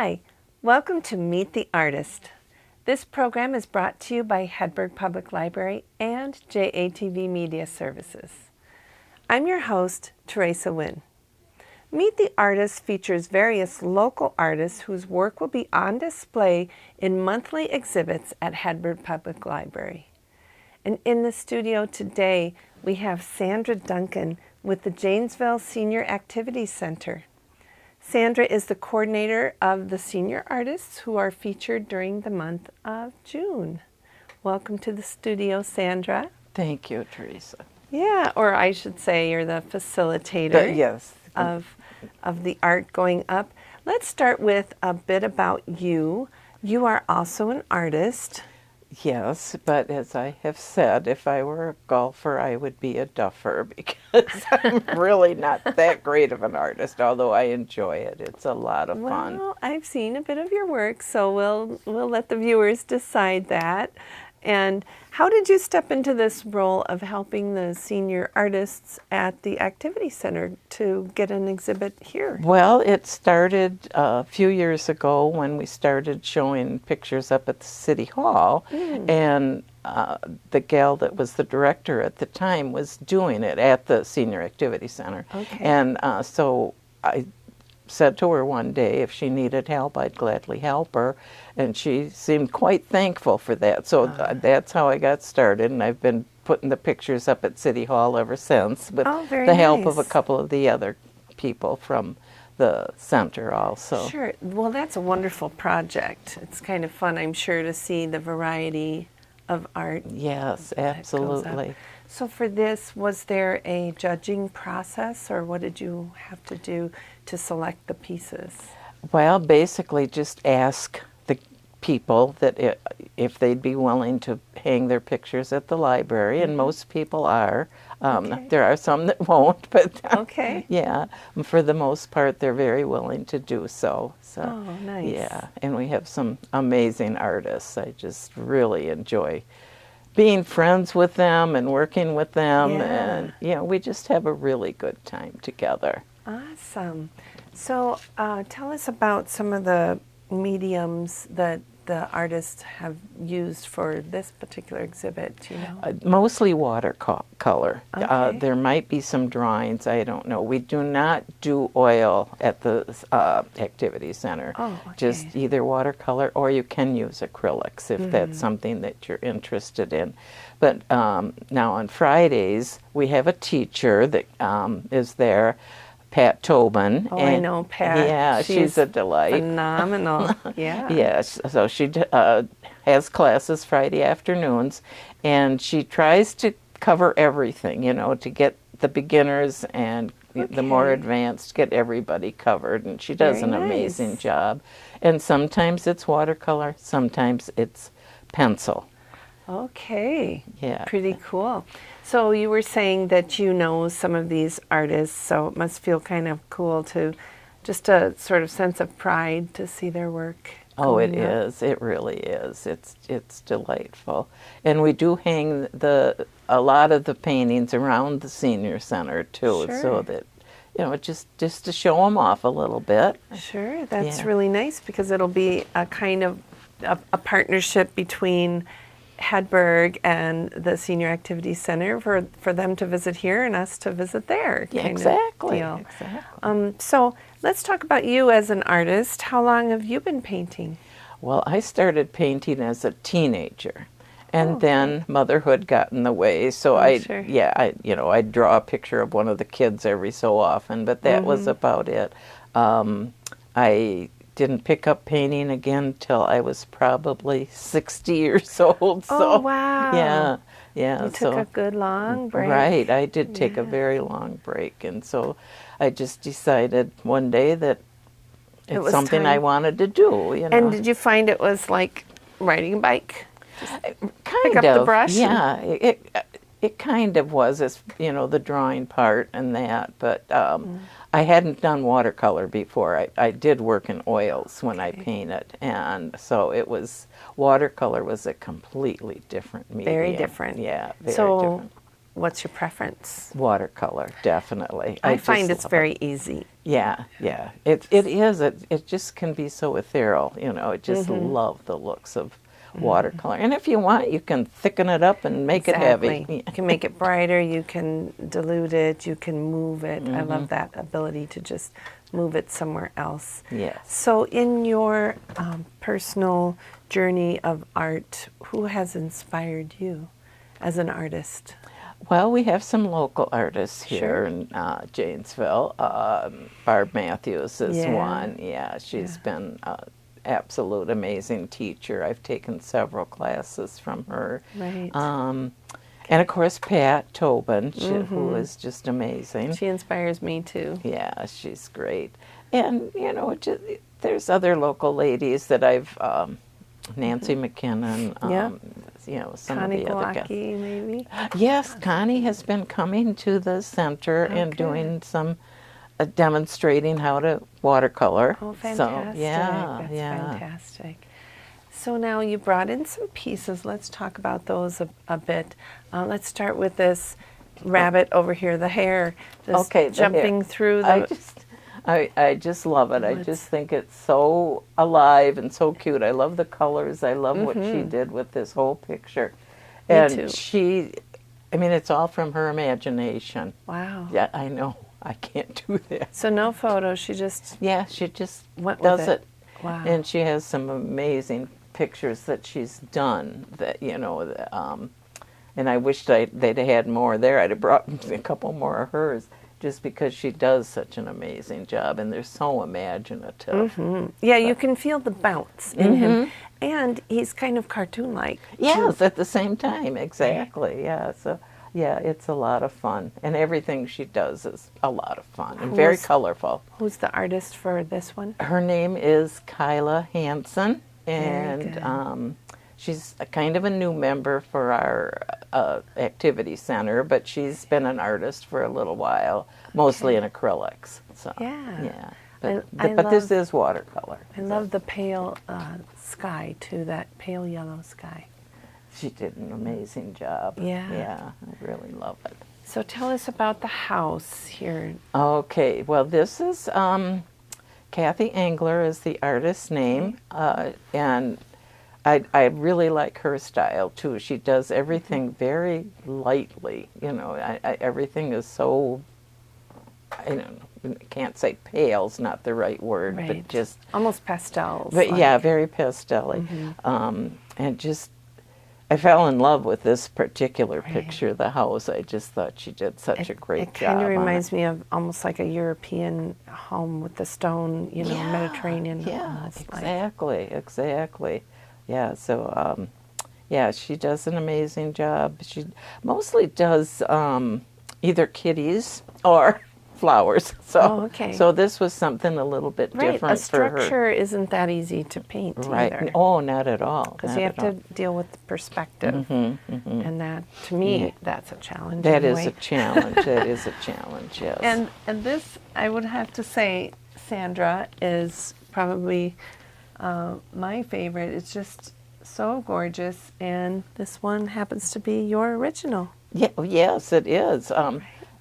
Hi, welcome to Meet the Artist. This program is brought to you by Hedberg Public Library and JATV Media Services. I'm your host, Teresa Nguyen. Meet the Artist features various local artists whose work will be on display in monthly exhibits at Hedberg Public Library. And in the studio today, we have Sandra Duncan with the Janesville Senior Activity Center. Sandra is the coordinator of the senior artists who are featured during the month of June. Welcome to the studio, Sandra. Thank you, Teresa. Yeah, or I should say you're the facilitator Yes. of the art going up. Let's start with a bit about you. You are also an artist. Yes, but as I have said, if I were a golfer, I would be a duffer because I'm really not that great of an artist, although I enjoy it. It's a lot of fun. Well, I've seen a bit of your work, so we'll let the viewers decide that. And how did you step into this role of helping the senior artists at the Activity Center to get an exhibit here? Well, it started a few years ago when we started showing pictures up at the City Hall, and the gal that was the director at the time was doing it at the Senior Activity Center. Okay. And so I said to her one day if she needed help, I'd gladly help her, and she seemed quite thankful for that. So that's how I got started, and I've been putting the pictures up at City Hall ever since with the help of a couple of the other people from the center also. Sure. Well, that's a wonderful project. It's kind of fun, I'm sure, to see the variety of art. Yes, absolutely. So for this, was there a judging process, or what did you have to do to select the pieces? Well, basically just ask the people that if they'd be willing to hang their pictures at the library, and most people are. Okay. There are some that won't, but Okay. yeah, for the most part, they're very willing to do so. So, Oh, nice. yeah, and we have some amazing artists. I just really enjoy being friends with them and working with them, and we just have a really good time together. Awesome. So tell us about some of the mediums that the artists have used for this particular exhibit, do you know? Mostly watercolor. Okay. There might be some drawings, I don't know. We do not do oil at the Activity Center. Oh, okay. Just either watercolor, or you can use acrylics if that's something that you're interested in. But now on Fridays, we have a teacher that is there, Pat Tobin. Oh, I know Pat. Yeah, she's a delight. Phenomenal. Yeah. Yes, so she has classes Friday afternoons, and she tries to cover everything, to get the beginners and the more advanced, get everybody covered, and she does an amazing job. And sometimes it's watercolor, sometimes it's pencil. Okay. Yeah. Pretty cool. So you were saying that you know some of these artists, so it must feel kind of cool to just a sort of sense of pride to see their work. Oh, it is. It really is. It's delightful. And we do hang a lot of the paintings around the senior center too, so that just to show them off a little bit. Sure, that's really nice, because it'll be a kind of a partnership between Hedberg and the Senior Activity Center for them to visit here and us to visit there. Exactly. So let's talk about you as an artist. How long have you been painting? Well, I started painting as a teenager, and then motherhood got in the way. So I'd draw a picture of one of the kids every so often, but that was about it. I didn't pick up painting again till I was probably 60 years old. So, oh, wow. Yeah. You took a good long break. Right, I did take a very long break, and so I just decided one day that it's something I wanted to do. And did you find it was like riding a bike? Pick up the brush? Yeah, it kind of was, as the drawing part and that, but I hadn't done watercolor before. I did work in oils when I painted, and so watercolor was a completely different medium. Very different. Yeah, very so different. what's your preference? Watercolor, definitely. I just find it's love very it. easy. Yeah, yeah. It is. It just can be so ethereal, you know. I just love the looks of watercolor. And if you want, you can thicken it up and make it heavy. You can make it brighter, you can dilute it, you can move it. I love that ability to just move it somewhere else. Yes. So in your personal journey of art, who has inspired you as an artist? Well, we have some local artists here Sure. in Janesville. Barb Matthews is Yeah. one. Yeah, she's been absolute amazing teacher. I've taken several classes from her. Right. And of course, Pat Tobin, who is just amazing. She inspires me too. Yeah, she's great. And, you know, there's other local ladies that I've, Nancy McKinnon, Yeah. you know, some Connie of the other guys. Glocke, maybe? Yes, Connie has been coming to the center and doing some demonstrating how to watercolor. Oh, fantastic. So, yeah, That's yeah. fantastic. So now you brought in some pieces. Let's talk about those a bit. Let's start with this rabbit over here, the hare, just Okay, the jumping hare. through the... I just love it. I just think it's so alive and so cute. I love the colors. I love what she did with this whole picture. Me And too. I mean, it's all from her imagination. Wow. Yeah, I know. I can't do that. So no photos, she just Yeah, she just went does with it. Wow. And she has some amazing pictures that she's done that, you know, and I wished they'd had more there. I'd have brought a couple more of hers just because she does such an amazing job and they're so imaginative. Yeah, you can feel the bounce in him. And he's kind of cartoon-like. Yes, at the same time, exactly. Yeah, so yeah, it's a lot of fun. And everything she does is a lot of fun and very colorful. Who's the artist for this one? Her name is Kyla Hansen, Very and she's a kind of a new member for our activity center, but she's been an artist for a little while, mostly in acrylics. So, Yeah. But this is watercolor. I love the pale sky, too, that pale yellow sky. She did an amazing job. Yeah. Yeah, I really love it. So tell us about the house here. Okay, well, this is Kathy Engler is the artist's name, and I really like her style too. She does everything very lightly. You know, everything is so, I can't say pale's not the right word, but just almost pastels. But yeah, very pastel-y, and just. I fell in love with this particular picture of the house. I just thought she did such a great job. It kind of reminds me of almost like a European home with the stone, you know, Mediterranean. Yeah, exactly. Yeah, so, yeah, she does an amazing job. She mostly does either kitties or flowers. So, so this was something a little bit different for her. A structure isn't that easy to paint either. Oh, not at all. Because you have to deal with the perspective. And that, to me, that's a challenge. That is a challenge. That is a challenge, yes. And this, I would have to say, Sandra, is probably my favorite. It's just so gorgeous. And this one happens to be your original. Yeah, yes, it is.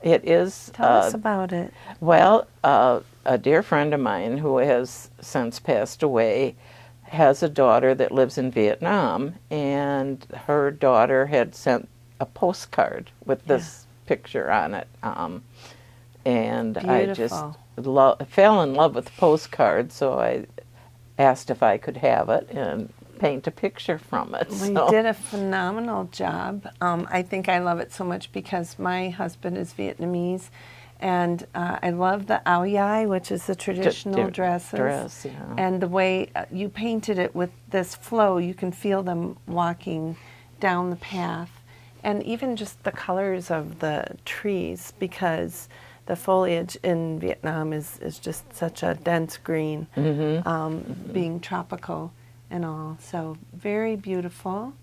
It is. Tell us about it. Well, a dear friend of mine who has since passed away has a daughter that lives in Vietnam, and her daughter had sent a postcard with this picture on it. And I just fell in love with the postcard, so I asked if I could have it and paint a picture from it. Well, you did a phenomenal job. I think I love it so much because my husband is Vietnamese, and I love the ao dai, which is the traditional dresses. And the way you painted it with this flow, you can feel them walking down the path. And even just the colors of the trees, because the foliage in Vietnam is just such a dense green, being tropical and all. So very beautiful.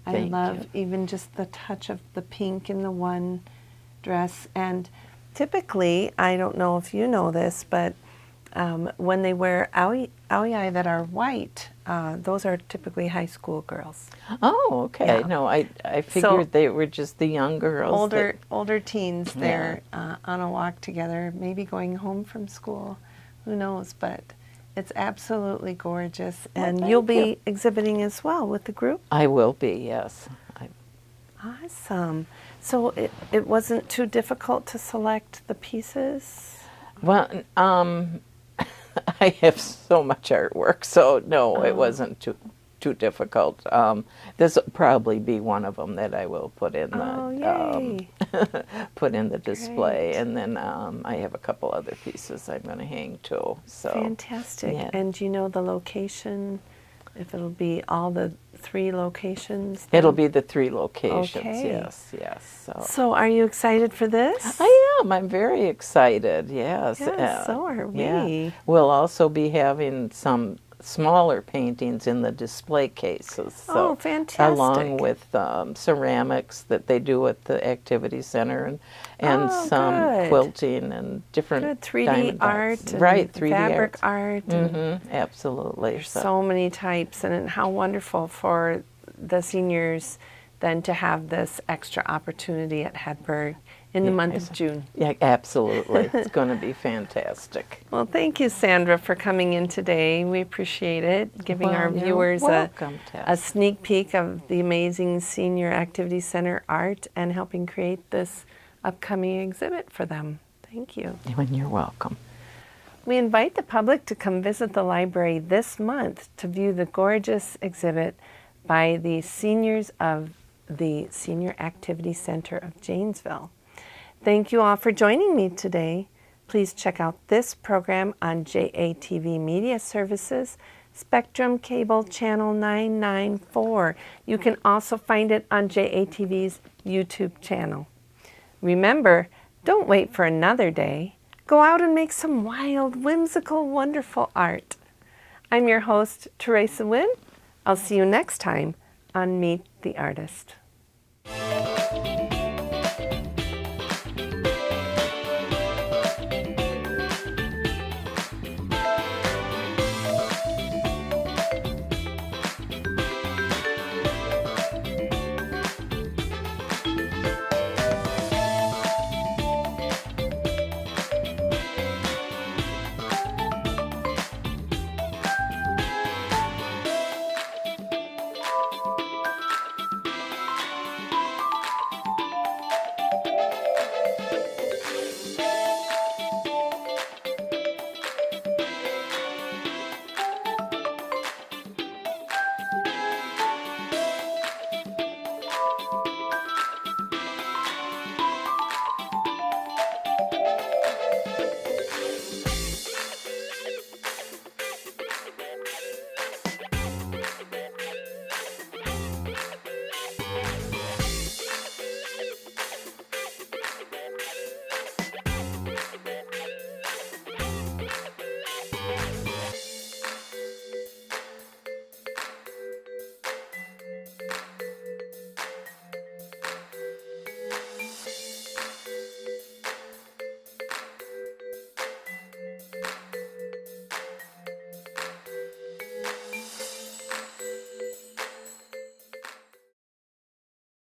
I love even just the touch of the pink in the one dress. And typically, I don't know if you know this, but when they wear ao dai that are white, those are typically high school girls. Oh, okay. Yeah. No, I figured they were just the young girls. Older teens, they're on a walk together, maybe going home from school. Who knows? But it's absolutely gorgeous. And you'll be exhibiting as well with the group? I will be, yes. Awesome. So it wasn't too difficult to select the pieces? Well, I have so much artwork, so no, it wasn't too difficult. This will probably be one of them that I will put in the put in the display. Great. And then I have a couple other pieces I'm going to hang too. So fantastic. Yeah. And do you know the location? If it'll be all the 3 locations? It'll be the 3 locations, okay. yes. So are you excited for this? I am. I'm very excited, yes. Yes, so are we. Yeah. We'll also be having some smaller paintings in the display cases. So, fantastic. Along with ceramics that they do at the Activity Center and some quilting and different good 3D art, right? 3D fabric art. Absolutely. There's so many types, and how wonderful for the seniors then to have this extra opportunity at Hedberg in the month of June. Yeah, absolutely. It's going to be fantastic. Well, thank you, Sandra, for coming in today. We appreciate it, giving our viewers a sneak peek of the amazing Senior Activity Center art and helping create this upcoming exhibit for them. Thank you. And you're welcome. We invite the public to come visit the library this month to view the gorgeous exhibit by the seniors of the Senior Activity Center of Janesville. Thank you all for joining me today. Please check out this program on JATV Media Services, Spectrum Cable Channel 994. You can also find it on JATV's YouTube channel. Remember, don't wait for another day. Go out and make some wild, whimsical, wonderful art. I'm your host, Teresa Nguyen. I'll see you next time on Meet the Artist.